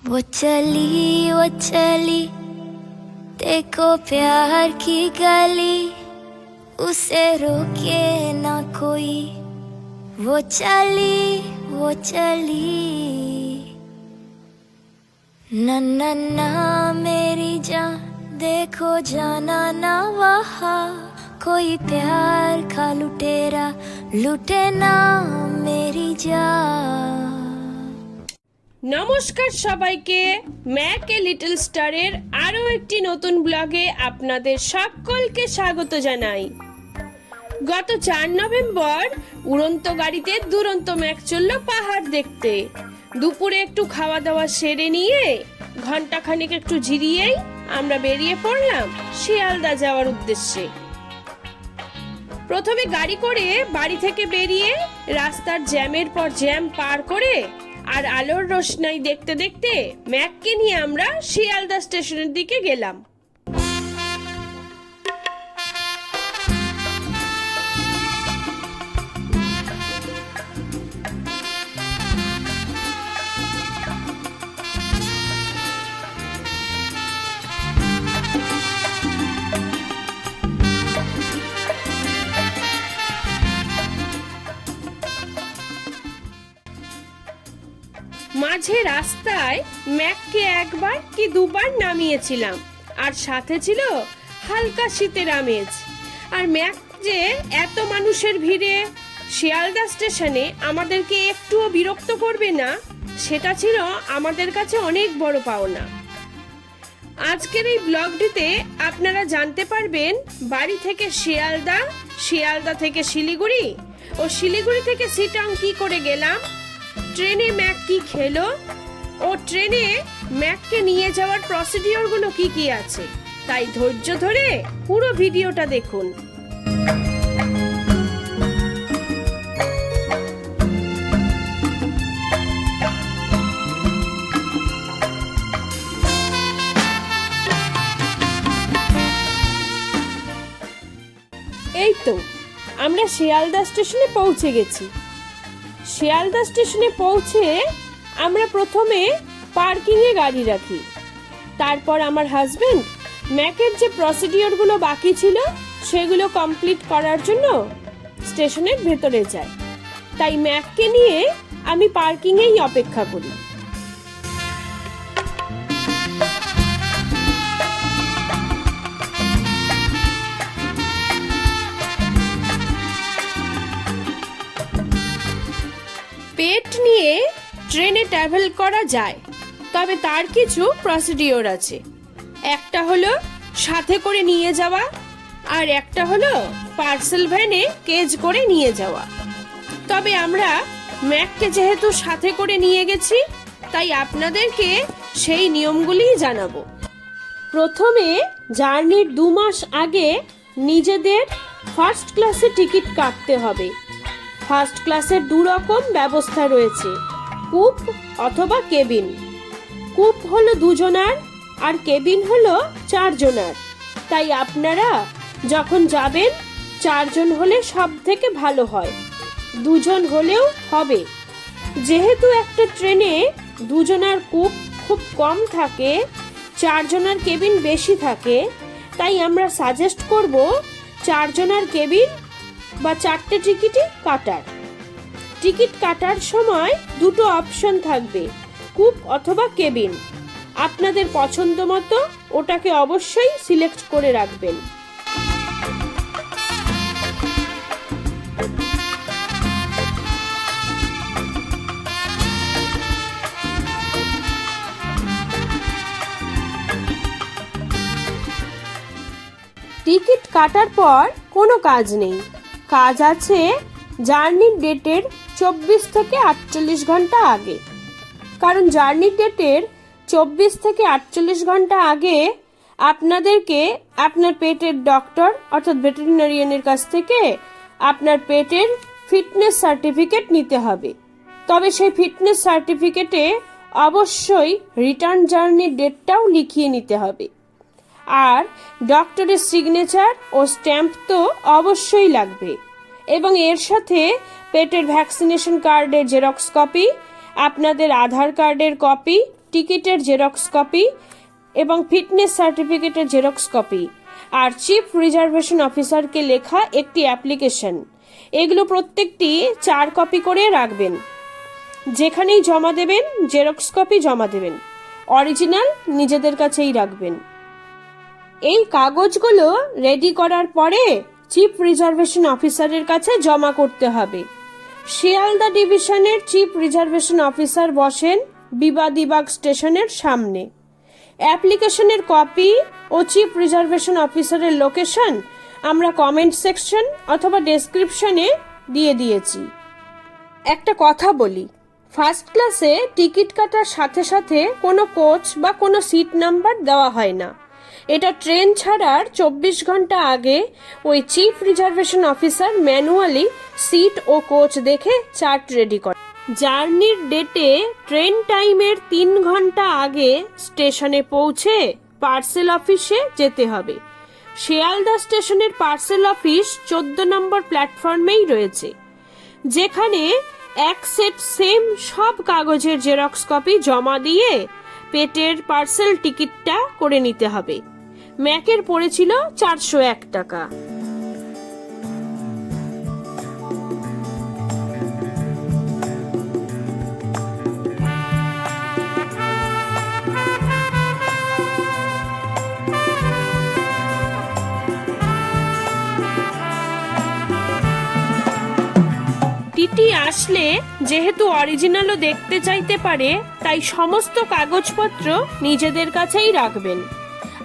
वो चली देखो प्यार की गली, उसे रोके ना कोई। वो चली ना ना ना मेरी जान, देखो जाना ना वहाँ। कोई प्यार का लुटेरा लुटे ना मेरी जान। নমস্কার সবাইকে, ম্যাক এ লিটল স্টারের আরও একটি নতুন ব্লগে আপনাদের সকলকে স্বাগত জানাই। গত 4 নভেম্বর উড়ন্ত গাড়িতে দুরন্ত ম্যাক চলল পাহাড় দেখতে। দুপুরে একটু খাওয়া দাওয়া সেরে নিয়ে ঘন্টাখানেক একটু জিরিয়েই আমরা বেরিয়ে পড়লাম শিয়ালদা যাওয়ার উদ্দেশ্যে। প্রথমে গাড়ি করে বাড়ি থেকে বেরিয়ে রাস্তার জ্যামের পর জ্যাম পার করে আর আলোর রোশনাই দেখতে দেখতে ম্যাককে নিয়ে আমরা শিয়ালদা স্টেশনের দিকে গেলাম। মাঝে রাস্তায় ম্যাককে একবার কি দুবার নামিয়েছিলাম, আর সাথে ছিল হালকা শীতের আমেজ। আর ম্যাক যে এত মানুষের ভিড়ে শিয়ালদা স্টেশনে আমাদেরকে একটুও বিরক্ত করবে না, সেটা ছিল আমাদের কাছে অনেক বড় পাওনা। আজকের এই ব্লগটিতে আপনারা জানতে পারবেন বাড়ি থেকে শিয়ালদা, শিয়ালদা থেকে শিলিগুড়ি ও শিলিগুড়ি থেকে সিটং কি করে গেলাম, ট্রেনে ম্যাক কি খেলো ও ট্রেনে ম্যাককে নিয়ে যাওয়ার প্রসিডিওরগুলো কি কি আছে। তাই ধৈর্য ধরে পুরো ভিডিওটা দেখুন। এই তো আমরা শিয়ালদা স্টেশনে পৌঁছে গেছি। শিয়ালদা স্টেশনে পৌঁছে আমরা প্রথমে পার্কিংয়ে গাড়ি রাখি। তারপর আমার হাজবেন্ড ম্যাকের যে প্রসিডিওরগুলো বাকি ছিল সেগুলো কমপ্লিট করার জন্য স্টেশনের ভেতরে যায়। তাই ম্যাককে নিয়ে আমি পার্কিংয়েই অপেক্ষা করি। পেট নিয়ে ট্রেনে ট্রাভেল করা যায়, তবে তার কিছু প্রসিডিওর আছে। একটা হলো সাথে করে নিয়ে যাওয়া, আর একটা হলো পার্সেল ভ্যানে কেজ করে নিয়ে যাওয়া। তবে আমরা ম্যাককে যেহেতু সাথে করে নিয়ে গেছি, তাই আপনাদেরকে সেই নিয়মগুলিই জানাবো। প্রথমে জার্নির 2 মাস আগে নিজেদের ফার্স্ট ক্লাসে টিকিট কাটতে হবে। ফার্স্ট ক্লাসের 2 রকম ব্যবস্থা রয়েছে, কুপ অথবা কেবিন। কুপ হলো 2 জনার আর কেবিন হলো 4 জনার। তাই আপনারা যখন যাবেন 4 জন হলে সব থেকে ভালো হয়, 2 জন হলেও হবে। যেহেতু একটা ট্রেনে 2 জনার কুপ খুব কম থাকে, 4 জনার কেবিন বেশি থাকে, তাই আমরা সাজেস্ট করব 4 জনার কেবিন বা 4টে টিকিটই কাটার। টিকিট কাটার সময় 2টো অপশন থাকবে, কুপ অথবা কেবিন। আপনাদের পছন্দ মতো ওটাকে অবশ্যই সিলেক্ট করে রাখবেন। টিকিট কাটার পর কোনো কাজ নেই, কাজ আছে জার্নির ডেটের 24 থেকে 48 ঘন্টা আগে। কারণ জার্নির ডেটের 24 থেকে 48 ঘন্টা আগে আপনাদেরকে আপনার পেটের ডক্টর অর্থাৎ ভেটেরিনারিয়ানের কাছ থেকে আপনার পেটের ফিটনেস সার্টিফিকেট নিতে হবে। তবে সেই ফিটনেস সার্টিফিকেটে অবশ্যই রিটার্ন জার্নির ডেটটাও লিখিয়ে নিতে হবে। আর ডক্টরের সিগনেচার ও স্ট্যাম্প তো অবশ্যই লাগবে, এবং এর সাথে পেটের ভ্যাকসিনেশন কার্ডের জেরক্স কপি, আপনাদের আধার কার্ডের কপি টিকিটের জেরক্স কপি এবং ফিটনেস সার্টিফিকেটের জেরক্স কপি আর চিফ রিজার্ভেশন অফিসারকে লেখা একটি অ্যাপ্লিকেশন, এগুলো প্রত্যেকটি 4 কপি করে রাখবেন। যেখানেই জমা দেবেন জেরক্স কপি জমা দেবেন, অরিজিনাল নিজেদের কাছেই রাখবেন। এই কাগজগুলো রেডি করার পরে চিফ রিজার্ভেশন অফিসারের কাছে জমা করতে হবে। শিয়ালদা ডিভিশনের চিফ রিজার্ভেশন অফিসার বসেন বিবাদীবাগ স্টেশনের সামনে। অ্যাপ্লিকেশনের কপি ও চিফ রিজার্ভেশন অফিসারের লোকেশন আমরা কমেন্ট সেকশন অথবা ডেসক্রিপশনে দিয়ে দিয়েছি। একটা কথা বলি, ফার্স্ট ক্লাসে টিকিট কাটার সাথে সাথে কোনো কোচ বা কোনো সিট নাম্বার দেওয়া হয় না। এটা ট্রেন ছাড়ার 24 ঘন্টা আগে ওই chief reservation officer manually seat ও কোচ দেখে চার্ট রেডি করে। জার্নির ডেটে ট্রেন টাইমের 3 ঘন্টা আগে স্টেশনে পৌঁছে পার্সেল অফিসে যেতে হবে। শিয়ালদা স্টেশনের পার্সেল অফিস 14 নম্বর প্ল্যাটফর্মেই রয়েছে, যেখানে এক সেট সেম সব কাগজের জেরক্স কপি জমা দিয়ে পেটের পার্সেল টিকিটটা করে নিতে হবে। ম্যাকের পড়েছিল 401 টাকা। টিটি আসলে যেহেতু অরিজিনালও দেখতে চাইতে পারে, তাই সমস্ত কাগজপত্র নিজেদের কাছেই রাখবেন।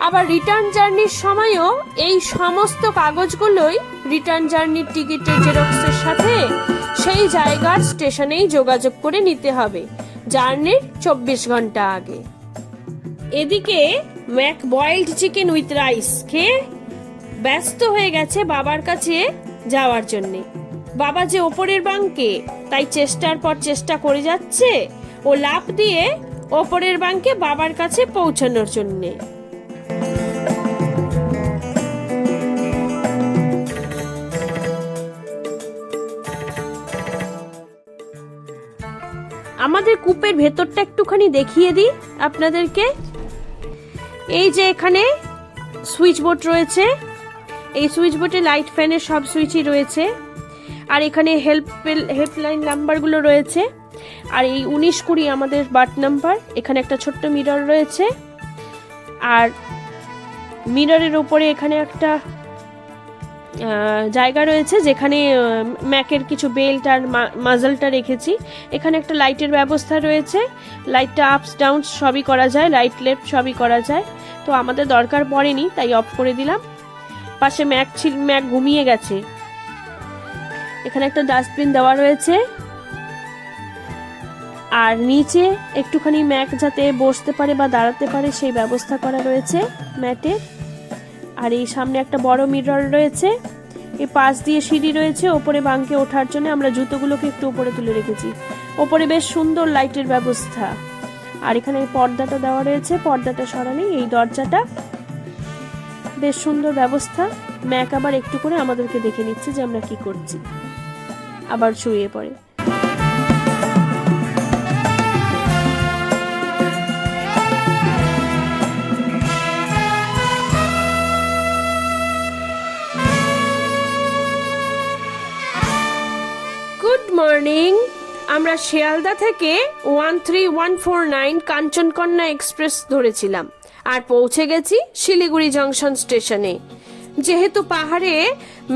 আবার রিটার্ন জার্নির সময়ও এই সমস্ত কাগজগুলোই রিটার্ন জার্নির টিকিটের জেরক্সের সাথে সেই জায়গার স্টেশনেই যোগাযোগ করে নিতে হবে জার্নির 24 ঘন্টা আগে। এদিকে Mac boiled chicken with rice খেয়ে ব্যস্ত হয়ে গেছে বাবার কাছে যাওয়ার জন্যে। বাবা যে ওপরের বাঙ্কে, তাই চেষ্টার পর চেষ্টা করে যাচ্ছে ও লাফ দিয়ে ওপরের বাঙ্কে বাবার কাছে পৌঁছানোর জন্যে। আমাদের কূপের ভেতরটা একটুখানি দেখিয়ে দিই আপনাদেরকে। এই যে এখানে সুইচ বোর্ড রয়েছে, এই সুইচ বোর্ডে লাইট ফ্যানের সব সুইচই রয়েছে। আর এখানে হেল্পলাইন নাম্বারগুলো রয়েছে। আর এই 1920 আমাদের বার্থ নাম্বার। এখানে একটা ছোট্ট মিরর রয়েছে, আর মিররের উপরে এখানে একটা জায়গা রয়েছে যেখানে ম্যাকের কিছু বেল্ট আর মাজলটা রেখেছি। এখানে একটা লাইটের ব্যবস্থা রয়েছে, লাইটটা আপস ডাউন সবই করা যায়, লাইট লেফট সবই করা যায়। তো আমাদের দরকার পড়েনি, তাই অফ করে দিলাম। পাশে ম্যাক ঘুমিয়ে গেছে। এখানে একটা ডাস্টবিন দেওয়া রয়েছে, আর নিচে একটুখানি ম্যাক যাতে বসতে পারে বা দাঁড়াতে পারে সেই ব্যবস্থা করা রয়েছে ম্যাটে। আর এই সামনে একটা বড় মিরর রয়েছে। এই পাশ দিয়ে সিঁড়ি রয়েছে ওপরে বাঙ্কে ওঠার জন্য। আমরা জুতোগুলোকে একটু উপরে তুলে রেখেছি। ওপরে বেশ সুন্দর লাইটের ব্যবস্থা। আর এখানে পর্দাটা দেওয়া রয়েছে, পর্দাটা সরালেই এই দরজাটা, বেশ সুন্দর ব্যবস্থা। ম্যাক আবার একটু করে আমাদেরকে দেখে নিচ্ছে যে আমরা কি করছি, আবার শুয়ে পড়ে। Good morning. আমরা শিয়ালদা থেকে 13149 কাঞ্চনকন্যা এক্সপ্রেস ধরেছিলাম আর পৌঁছে গেছি শিলিগুড়ি জংশন স্টেশনে। যেহেতু পাহাড়ে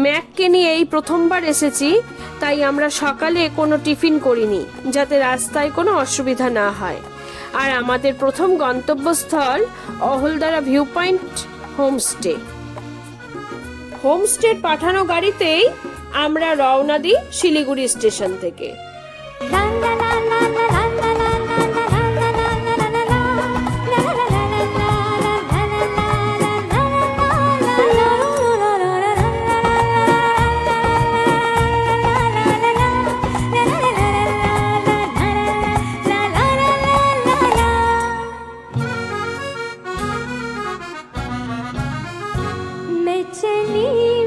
ম্যাককে নিয়ে এই প্রথমবার এসেছি, তাই আমরা সকালে কোনো টিফিন করিনি যাতে রাস্তায় কোনো অসুবিধা না হয়। আর আমাদের প্রথম গন্তব্যস্থল অহলদারা ভিউ পয়েন্ট হোমস্টে। হোমস্টের পাঠানো গাড়িতেই আমরা রওনা দিই শিলিগুড়ি স্টেশন থেকে।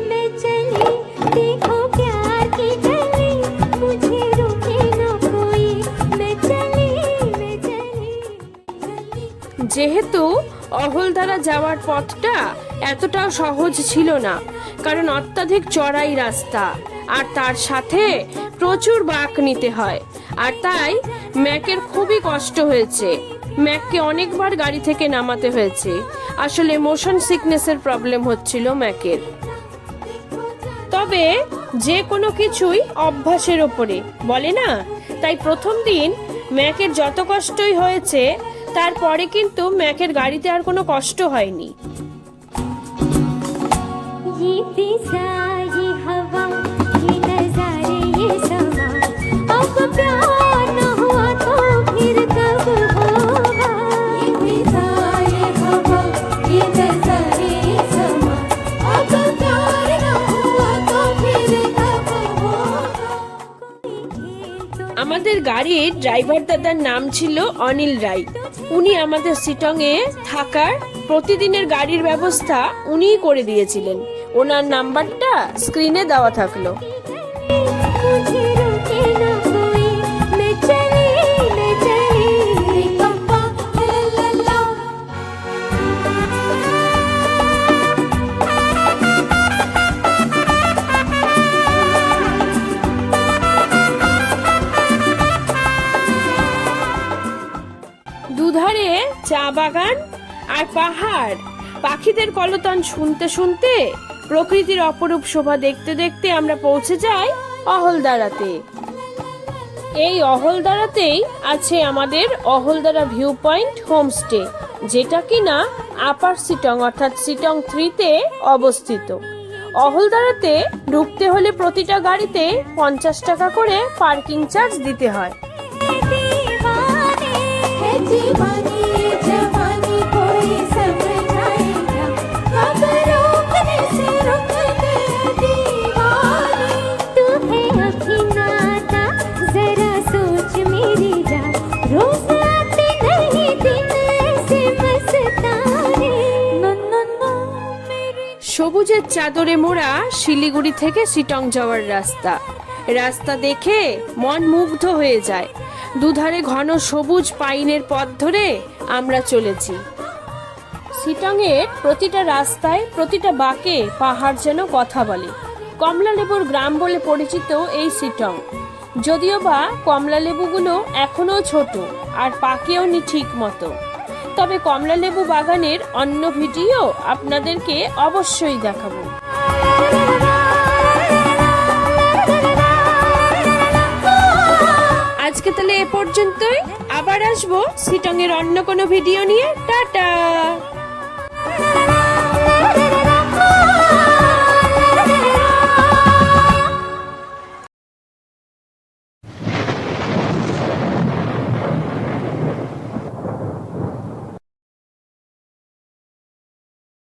मैं चली देखो प्यार की चली मुझे যেহেতু অহলদারা যাওয়ার পথটা এতটাও সহজ ছিল না, কারণ অত্যাধিক চড়াই রাস্তা আর তার সাথে প্রচুর বাঁক নিতে হয়, আর তাই ম্যাকের খুবই কষ্ট হয়েছে। ম্যাককে অনেকবার গাড়ি থেকে নামাতে হয়েছে। আসলে মোশন সিকনেসের প্রবলেম হচ্ছিল ম্যাকের। তবে যে কোনো কিছুই অভ্যাসের ওপরে, বলে না? তাই প্রথম দিন ম্যাকের যত কষ্টই হয়েছে, তারপরে কিন্তু ম্যাকের গাড়িতে আর কোনো কষ্ট হয়নি। ये फिजा, ये हवा, ये नजारे, ये समा, अब प्यार न हुआ तो फिर कब होगा? ये फिजा, ये हवा, ये नजारे, ये समा, अब प्यार न हुआ तो फिर कब होगा? আমাদের গাড়ির ড্রাইভার দাদার নাম ছিল অনিল রায়। উনি আমাদের সিটংয়ে থাকার প্রতিদিনের গাড়ির ব্যবস্থা উনিই করে দিয়েছিলেন। ওনার নাম্বারটা স্ক্রিনে দেওয়া থাকলো। मुझे रोके ना कोई, मैं चली रे पप्पा ला ला। দুধারে চা বাগান আর পাহাড়, পাখিদের কলতান শুনতে শুনতে, প্রকৃতির অপরূপ শোভা দেখতে দেখতে আমরা পৌঁছে যাই অহলদারাতে। এই অহলদারাতেই আছে আমাদের অহলদারা ভিউ পয়েন্ট হোমস্টে, যেটা কিনা আপার সিটং অর্থাৎ সিটং 3-তে অবস্থিত। অহলদারাতে ঢুকতে হলে প্রতিটা গাড়িতে 50 টাকা করে পার্কিং চার্জ দিতে হয়। दीवाने है दीवानी, ये जवानी कोई समझाएगा, कब रोकने से रुक गए दीवाने। तू है अभिनाता, जरा सोच मेरी जान, रोज आते नहीं दिन ऐसे मस्ताने। नो नो नो मेरी সবুজের চাদরে মোড়া শিলিগুড়ি থেকে সিটং যাওয়ার রাস্তা। রাস্তা দেখে মন মুগ্ধ হয়ে যায়। দুধারে ঘন সবুজ পাইনের পথ ধরে আমরা চলেছি। সিটংয়ের প্রতিটা রাস্তায়, প্রতিটা বাঁকে পাহাড় যেন কথা বলে। কমলালেবুর গ্রাম বলে পরিচিত এই সিটং। যদিও বা কমলালেবুগুলো এখনো ছোট আর পাকেও নি ঠিক মতো, তবে কমলালেবু বাগানের অন্য ভিডিও আপনাদেরকে অবশ্যই দেখাবো। আজকে তাহলে এ পর্যন্তই। আবার আসবো সিটং এর অন্য কোনো ভিডিও নিয়ে। টাটা।